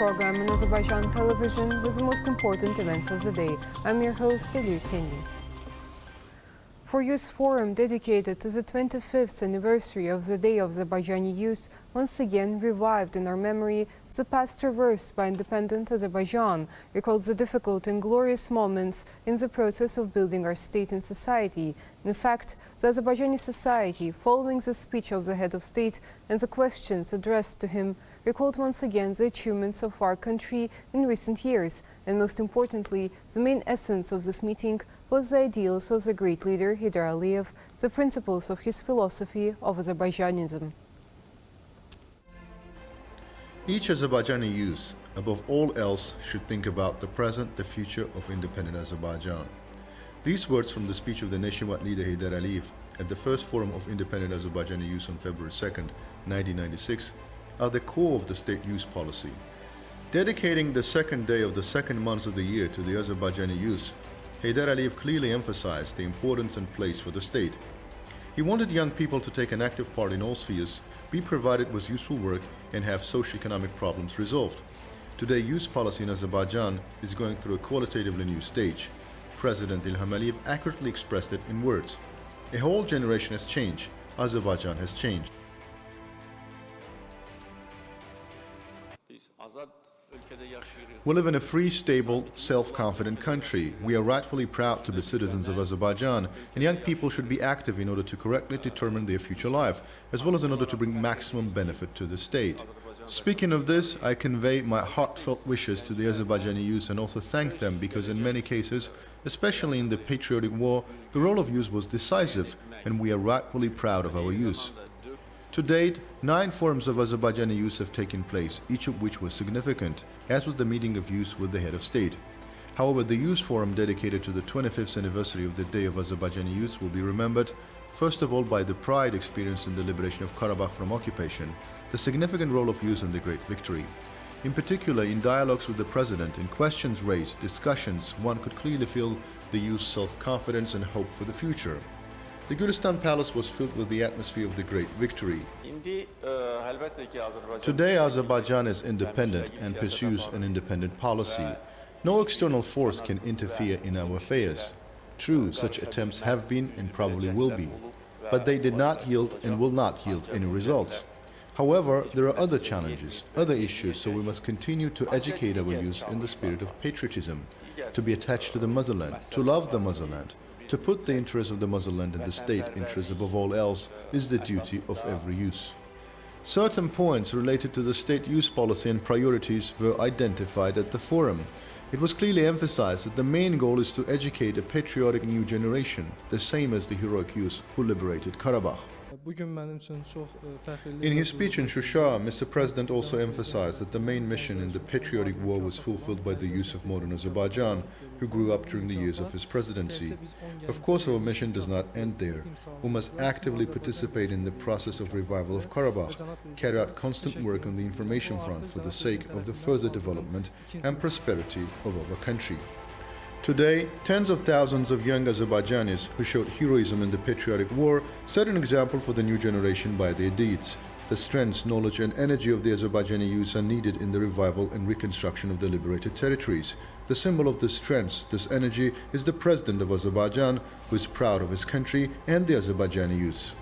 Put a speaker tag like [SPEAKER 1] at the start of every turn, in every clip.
[SPEAKER 1] program on Azərbaycan Television with the most important events of the day. I'm your host, İlham. For Youth Forum dedicated to the 25th anniversary of the Day of Azerbaijani Youth, once again revived in our memory the past traversed by independent Azerbaijan, recalls the difficult and glorious moments in the process of building our state and society. In fact, the Azerbaijani society, following the speech of the head of state and the questions addressed to him, recalled once again the achievements of our country in recent years, and most importantly, the main essence of this meeting was the ideals of the great leader Heydar Aliyev, the principles of his philosophy of Azerbaijanism.
[SPEAKER 2] Each Azerbaijani youth, above all else, should think about the present, the future of independent Azerbaijan. These words from the speech of the nationwide leader Heydar Aliyev at the first Forum of Independent Azerbaijani Youth on February 2nd, 1996, are the core of the state youth policy. Dedicating the second day of the second month of the year to the Azerbaijani youth, Heydar Aliyev clearly emphasized the importance and place for the state. He wanted young people to take an active part in all spheres, be provided with useful work, and have socio-economic problems resolved. Today, youth policy in Azerbaijan is going through a qualitatively new stage. President İlham Aliyev accurately expressed it in words. A whole generation has changed. Azerbaijan has changed. We live in a free, stable, self-confident country. We are rightfully proud to be citizens of Azerbaijan, and young people should be active in order to correctly determine their future life, as well as in order to bring maximum benefit to the state. Speaking of this, I convey my heartfelt wishes to the Azerbaijani youth and also thank them because in many cases, especially in the patriotic war, the role of youth was decisive, and we are rightfully proud of our youth. To date, 9 forums of Azerbaijani youth have taken place, each of which was significant, as was the meeting of youth with the head of state. However, the youth forum dedicated to the 25th anniversary of the Day of Azerbaijani Youth will be remembered, first of all by the pride experienced in the liberation of Karabakh from occupation, the significant role of youth in the great victory. In particular, in dialogues with the president, in questions raised, discussions, one could clearly feel the youth's self-confidence and hope for the future. The Gülistan Palace was filled with the atmosphere of the great victory. Today, Azerbaijan is independent and pursues an independent policy. No external force can interfere in our affairs. True, such attempts have been and probably will be, but they did not yield and will not yield any results. However, there are other challenges, other issues, so we must continue to educate our youth in the spirit of patriotism, to be attached to the motherland, to love the motherland. To put the interests of the motherland and the state interests above all else is the duty of every youth. Certain points related to the state youth policy and priorities were identified at the forum. It was clearly emphasized that the main goal is to educate a patriotic new generation, the same as the heroic youth who liberated Karabakh. In his speech in Shusha, Mr. President also emphasized that the main mission in the patriotic war was fulfilled by the youth of modern Azerbaijan, who grew up during the years of his presidency. Of course, our mission does not end there. We must actively participate in the process of revival of Karabakh, carry out constant work on the information front for the sake of the further development and prosperity of our country. Today, tens of thousands of young Azerbaijanis who showed heroism in the patriotic war set an example for the new generation by their deeds. The strength, knowledge and energy of the Azerbaijani youth are needed in the revival and reconstruction of the liberated territories. The symbol of this strength, this energy, is the President of Azerbaijan, who is proud of his country and the Azerbaijani youth.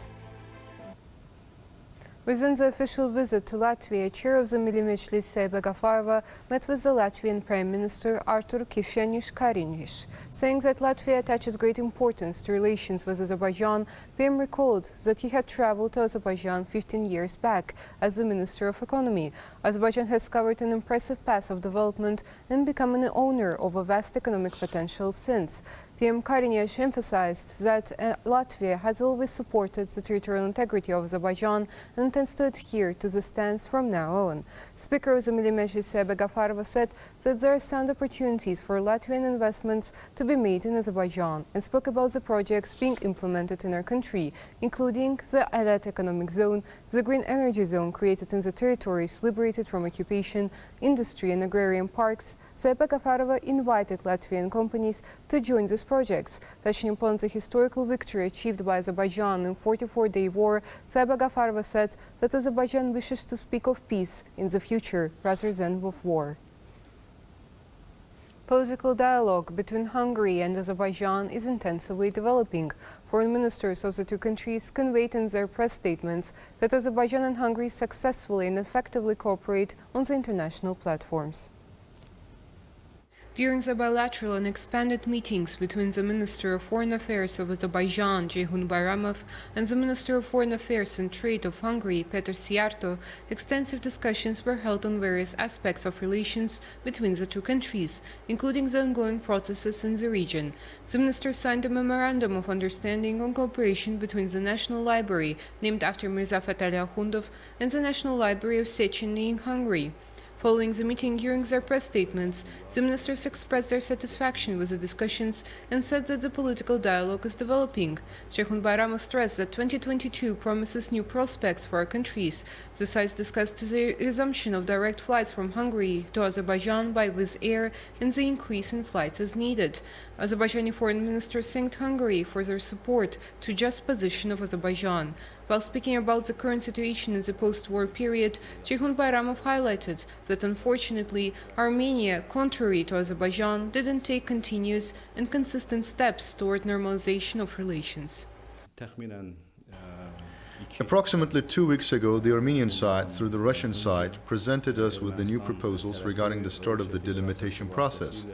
[SPEAKER 1] Within the official visit to Latvia, Chair of the Milli Meclis Seybe Gafarova met with the Latvian Prime Minister Artur Kariņš. Saying that Latvia attaches great importance to relations with Azerbaijan, PM recalled that he had traveled to Azerbaijan 15 years back as the Minister of Economy. Azerbaijan has covered an impressive path of development and become an owner of a vast economic potential since. PM Kariņš emphasized that Latvia has always supported the territorial integrity of Azerbaijan and intends to adhere to the stance from now on. Speaker of the Milli Meclis Seybe Gafarova said that there are sound opportunities for Latvian investments to be made in Azerbaijan and spoke about the projects being implemented in our country, including the Alat Economic Zone, the Green Energy Zone created in the territories liberated from occupation, industry and agrarian parks. Seybe Gafarova invited Latvian companies to join this projects, touching upon the historical victory achieved by Azerbaijan in 44-day war. Sayba Gafarova said that Azerbaijan wishes to speak of peace in the future rather than of war. Political dialogue between Hungary and Azerbaijan is intensively developing. Foreign ministers of the two countries conveyed in their press statements that Azerbaijan and Hungary successfully and effectively cooperate on the international platforms. During the bilateral and expanded meetings between the Minister of Foreign Affairs of Azerbaijan, Ceyhun Bayramov, and the Minister of Foreign Affairs and Trade of Hungary, Péter Szijjártó, extensive discussions were held on various aspects of relations between the two countries, including the ongoing processes in the region. The ministers signed a memorandum of understanding on cooperation between the National Library, named after Mirza Fatali Ahundov, and the National Library of Széchenyi in Hungary. Following the meeting, during their press statements, the ministers expressed their satisfaction with the discussions and said that the political dialogue is developing. Ceyhun Bayramov stressed that 2022 promises new prospects for our countries. The sides discussed the resumption of direct flights from Hungary to Azerbaijan by Wizz Air and the increase in flights as needed. Azerbaijani foreign minister thanked Hungary for their support to just position of Azerbaijan. While speaking about the current situation in the post-war period, Ceyhun Bayramov highlighted that unfortunately Armenia, contrary to Azerbaijan, didn't take continuous and consistent steps toward normalization of relations.
[SPEAKER 2] Approximately 2 weeks ago, the Armenian side, through the Russian side, presented us with the new proposals regarding the start of the delimitation process.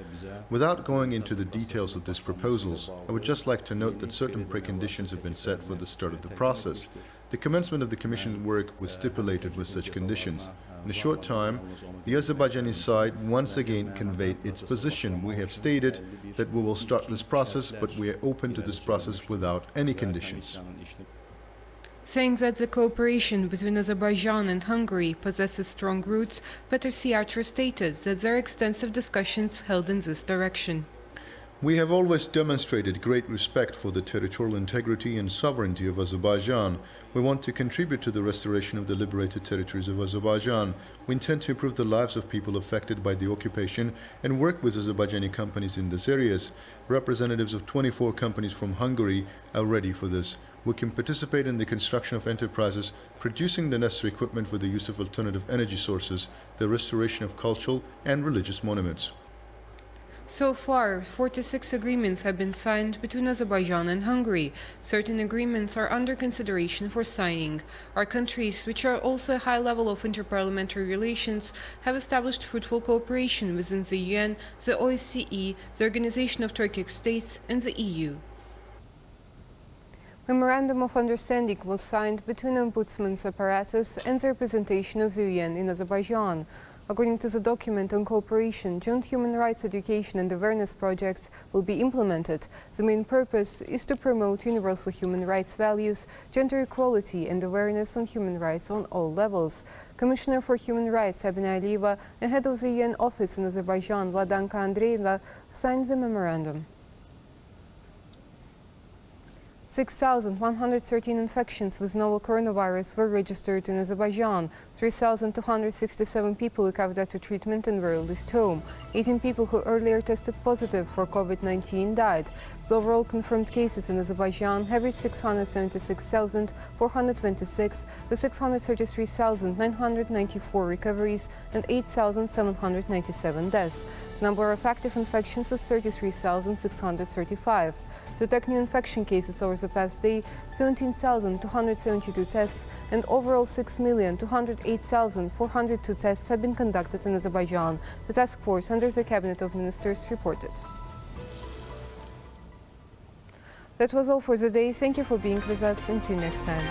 [SPEAKER 2] Without going into the details of these proposals, I would just like to note that certain preconditions have been set for the start of the process. The commencement of the Commission's work was stipulated with such conditions. In a short time, the Azerbaijani side once again conveyed its position. We have stated that we will start this process, but we are open to this process without any conditions.
[SPEAKER 1] Saying that the cooperation between Azerbaijan and Hungary possesses strong roots, Péter Szijjártó stated that there are extensive discussions held in this direction.
[SPEAKER 2] We have always demonstrated great respect for the territorial integrity and sovereignty of Azerbaijan. We want to contribute to the restoration of the liberated territories of Azerbaijan. We intend to improve the lives of people affected by the occupation and work with Azerbaijani companies in these areas. Representatives of 24 companies from Hungary are ready for this. We can participate in the construction of enterprises, producing the necessary equipment for the use of alternative energy sources, the restoration of cultural and religious monuments.
[SPEAKER 1] So far, 46 agreements have been signed between Azerbaijan and Hungary. Certain agreements are under consideration for signing. Our countries, which are also a high level of interparliamentary relations, have established fruitful cooperation within the UN, the OSCE, the Organization of Turkic States, and the EU. Memorandum of Understanding was signed between Ombudsman's apparatus and the representation of the UN in Azerbaijan. According to the document on cooperation, joint human rights education and awareness projects will be implemented. The main purpose is to promote universal human rights values, gender equality and awareness on human rights on all levels. Commissioner for Human Rights Sabina Aliyeva and head of the UN office in Azerbaijan, Vladanka Andreeva, signed the memorandum. 6,113 infections with novel coronavirus were registered in Azerbaijan. 3,267 people recovered after treatment and were released home. 18 people who earlier tested positive for COVID-19 died. The overall confirmed cases in Azerbaijan have reached 676,426, with 633,994 recoveries and 8,797 deaths. The number of active infections is 33,635. To detect new infection cases over the past day, 17,272 tests and overall 6,208,402 tests have been conducted in Azerbaijan, the task force under the Cabinet of Ministers reported. That was all for the day. Thank you for being with us and see you next time.